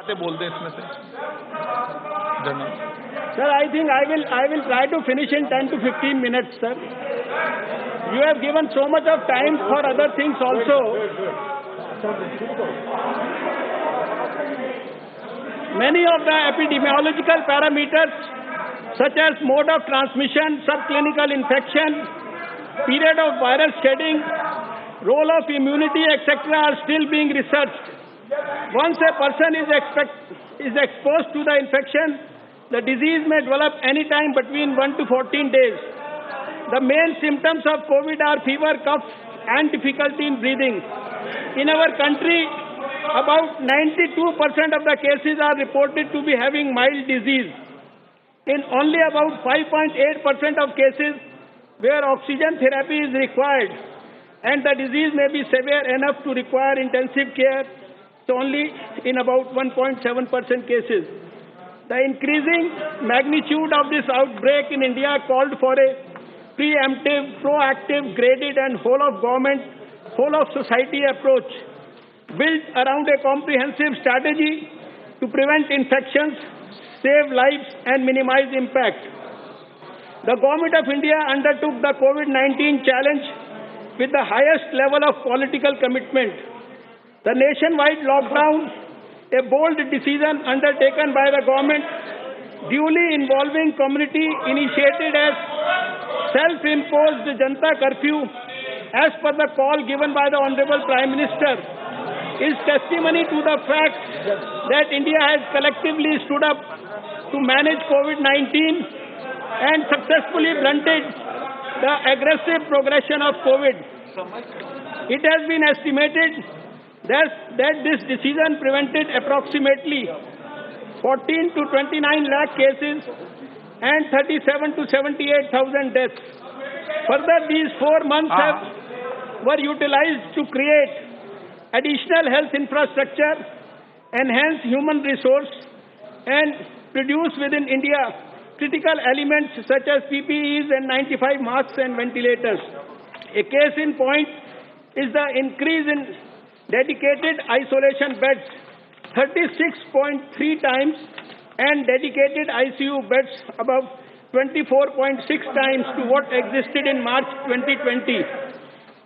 बातें बोल दें इसमें से general. Sir, I think I will try to finish in 10 to 15 minutes, sir. You have given so much of time for other things also. Many of the epidemiological parameters, such as mode of transmission, subclinical infection, period of viral shedding, role of immunity, etc., are still being researched. Once a person is exposed to the infection, the disease may develop any time between 1 to 14 days. The main symptoms of COVID are fever, cough, and difficulty in breathing. In our country, about 92% of the cases are reported to be having mild disease. In only about 5.8% of cases where oxygen therapy is required, and the disease may be severe enough to require intensive care, so only in about 1.7% cases. The increasing magnitude of this outbreak in India called for a preemptive, proactive, graded and whole of government, whole of society approach built around a comprehensive strategy to prevent infections, save lives and minimize impact. The Government of India undertook the COVID-19 challenge with the highest level of political commitment. The nationwide lockdown, a bold decision undertaken by the government, duly involving community, initiated as self-imposed Janata curfew as per the call given by the Honorable Prime Minister, is testimony to the fact that India has collectively stood up to manage COVID-19 and successfully blunted the aggressive progression of COVID. It has been estimated that this decision prevented approximately 14 to 29 lakh cases and 37 to 78,000 deaths. Further, these 4 months were utilized to create additional health infrastructure, enhance human resource, and produce within India critical elements such as PPEs and 95 masks and ventilators. A case in point is the increase in dedicated isolation beds, 36.3 times, and dedicated ICU beds above 24.6 times to what existed in March 2020.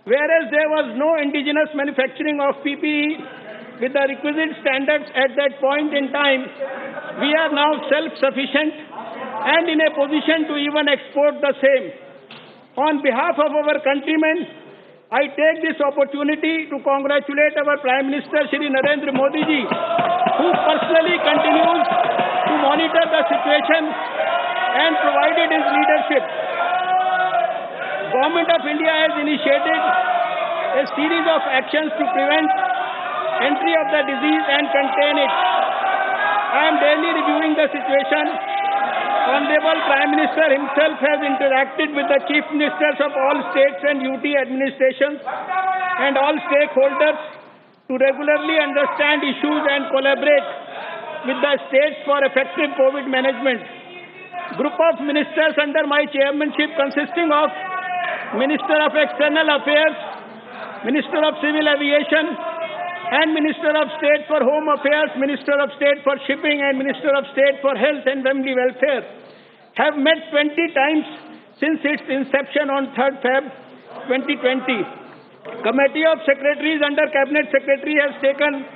Whereas there was no indigenous manufacturing of PPE with the requisite standards at that point in time, we are now self-sufficient and in a position to even export the same. On behalf of our countrymen, I take this opportunity to congratulate our Prime Minister Shri Narendra Modi ji, who personally continues to monitor the situation and provided his leadership. Government of India has initiated a series of actions to prevent entry of the disease and contain it. I am daily reviewing the situation. Honorable Prime Minister himself has interacted with the Chief Ministers of all states and UT administrations and all stakeholders to regularly understand issues and collaborate with the states for effective COVID management. Group of ministers under my chairmanship consisting of Minister of External Affairs, Minister of Civil Aviation, and Minister of State for Home Affairs, Minister of State for Shipping, and Minister of State for Health and Family Welfare have met 20 times since its inception on 3rd Feb 2020. Committee of Secretaries under Cabinet Secretary has taken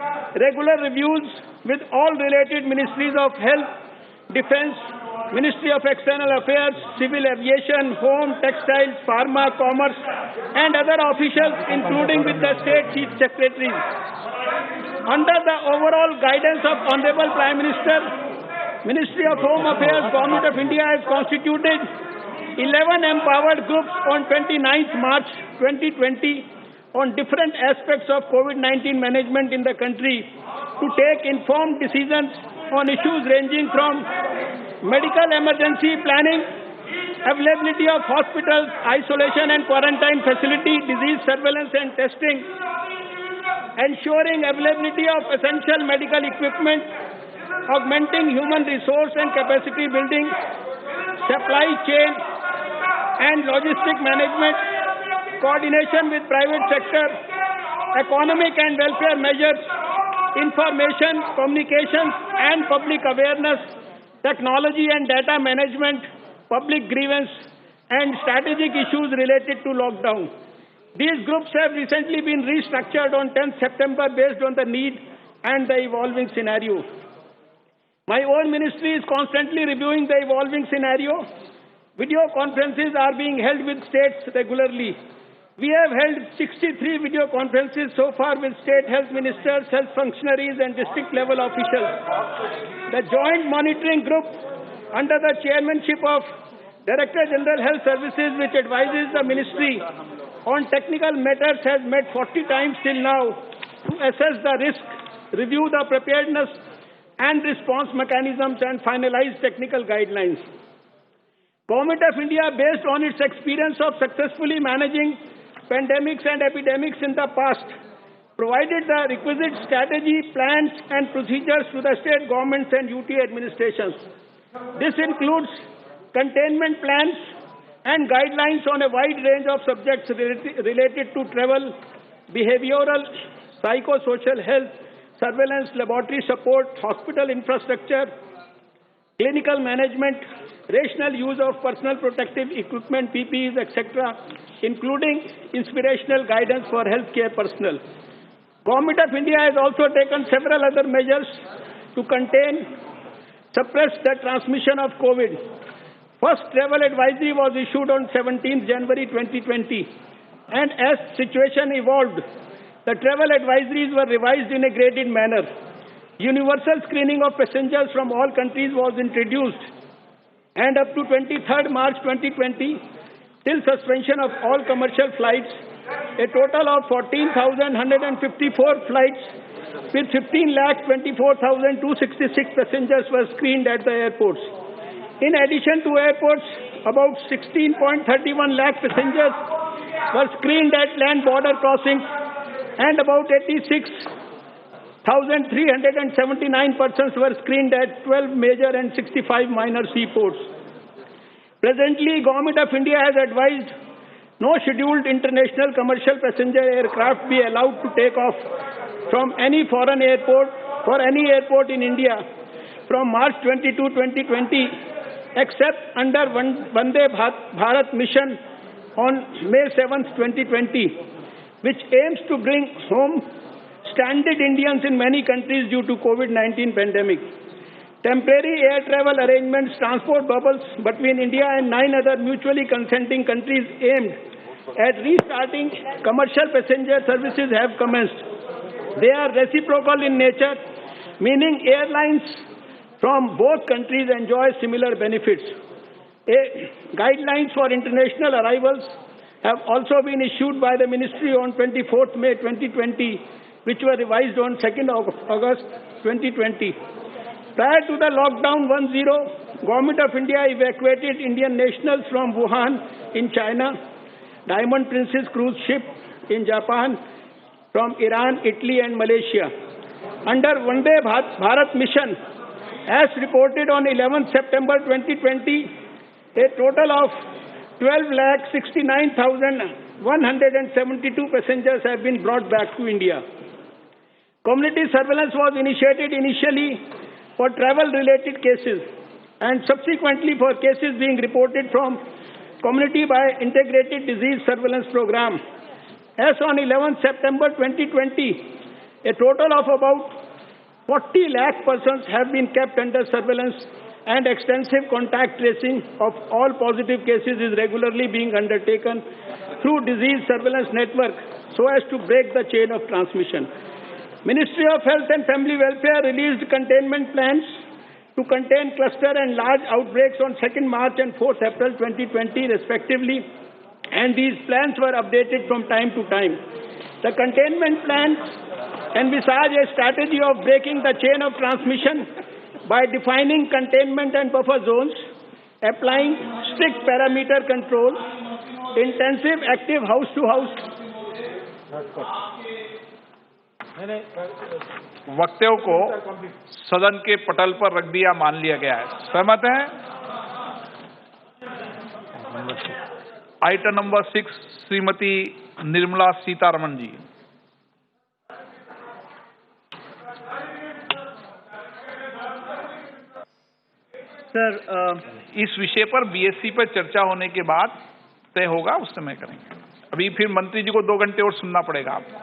regular reviews with all related ministries of Health, Defence, Ministry of External Affairs, Civil Aviation, Home, Textiles, Pharma, Commerce, and other officials, including with the State Chief Secretaries. Under the overall guidance of Honorable Prime Minister, Ministry of Home Affairs, Government of India has constituted 11 empowered groups on 29th March 2020 on different aspects of COVID-19 management in the country to take informed decisions on issues ranging from medical emergency planning, availability of hospitals, isolation and quarantine facility, disease surveillance and testing, ensuring availability of essential medical equipment, augmenting human resource and capacity building, supply chain and logistic management, coordination with private sector, economic and welfare measures, information, communications and public awareness, technology and data management, public grievance, and strategic issues related to lockdown. These groups have recently been restructured on 10th September based on the need and the evolving scenario. My own ministry is constantly reviewing the evolving scenario. Video conferences are being held with states regularly. We have held 63 video conferences so far with state health ministers, health functionaries and district level officials. The joint monitoring group under the chairmanship of Director General Health Services, which advises the ministry on technical matters, has met 40 times till now to assess the risk, review the preparedness and response mechanisms and finalize technical guidelines. Government of India, based on its experience of successfully managing pandemics and epidemics in the past, provided the requisite strategy, plans and procedures to the state governments and UT administrations. This includes containment plans and guidelines on a wide range of subjects related to travel, behavioral, psychosocial health, surveillance, laboratory support, hospital infrastructure, clinical management, rational use of personal protective equipment, PPEs, etc., including inspirational guidance for healthcare personnel. Government of India has also taken several other measures to contain, suppress the transmission of COVID. First travel advisory was issued on 17th January 2020, and as situation evolved, the travel advisories were revised in a graded manner. Universal screening of passengers from all countries was introduced, and up to 23rd March 2020, till suspension of all commercial flights, a total of 14,154 flights with 15,24,266 passengers were screened at the airports. In addition to airports, about 16.31 lakh passengers were screened at land border crossings, and about 86,379 persons were screened at 12 major and 65 minor seaports. Presently, Government of India has advised no scheduled international commercial passenger aircraft be allowed to take off from any foreign airport for any airport in India from March 22, 2020, except under Vande Bharat mission on May 7, 2020, which aims to bring home stranded Indians in many countries due to COVID-19 pandemic. Temporary air travel arrangements, transport bubbles between India and 9 other mutually consenting countries aimed at restarting commercial passenger services have commenced. They are reciprocal in nature, meaning airlines from both countries enjoy similar benefits. Guidelines for international arrivals have also been issued by the Ministry on 24th May 2020, which were revised on 2nd August 2020. Prior to the lockdown 1.0, Government of India evacuated Indian nationals from Wuhan in China, Diamond Princess cruise ship in Japan, from Iran, Italy and Malaysia. Under Vande Bharat mission, as reported on 11th September 2020, a total of 12,69,172 passengers have been brought back to India. Community surveillance was initiated initially for travel-related cases and subsequently for cases being reported from community by Integrated Disease Surveillance Program. As on 11th September 2020, a total of about 40 lakh persons have been kept under surveillance, and extensive contact tracing of all positive cases is regularly being undertaken through disease surveillance network so as to break the chain of transmission. Ministry of Health and Family Welfare released containment plans to contain cluster and large outbreaks on 2nd March and 4th April 2020 respectively, and these plans were updated from time to time. The containment plans envisage a strategy of breaking the chain of transmission by defining containment and buffer zones, applying strict parameter control, intensive active house-to-house. वक्तव्यों को सदन के पटल पर रख दिया मान लिया गया है। सहमत हैं? Item number 6 Shrimati Nirmala Sitharaman ji. Sir, इस विषय पर बीएससी पर चर्चा होने के बाद तय होगा, उस समय करेंगे। अभी फिर मंत्री जी को 2 घंटे और सुनना पड़ेगा आपको।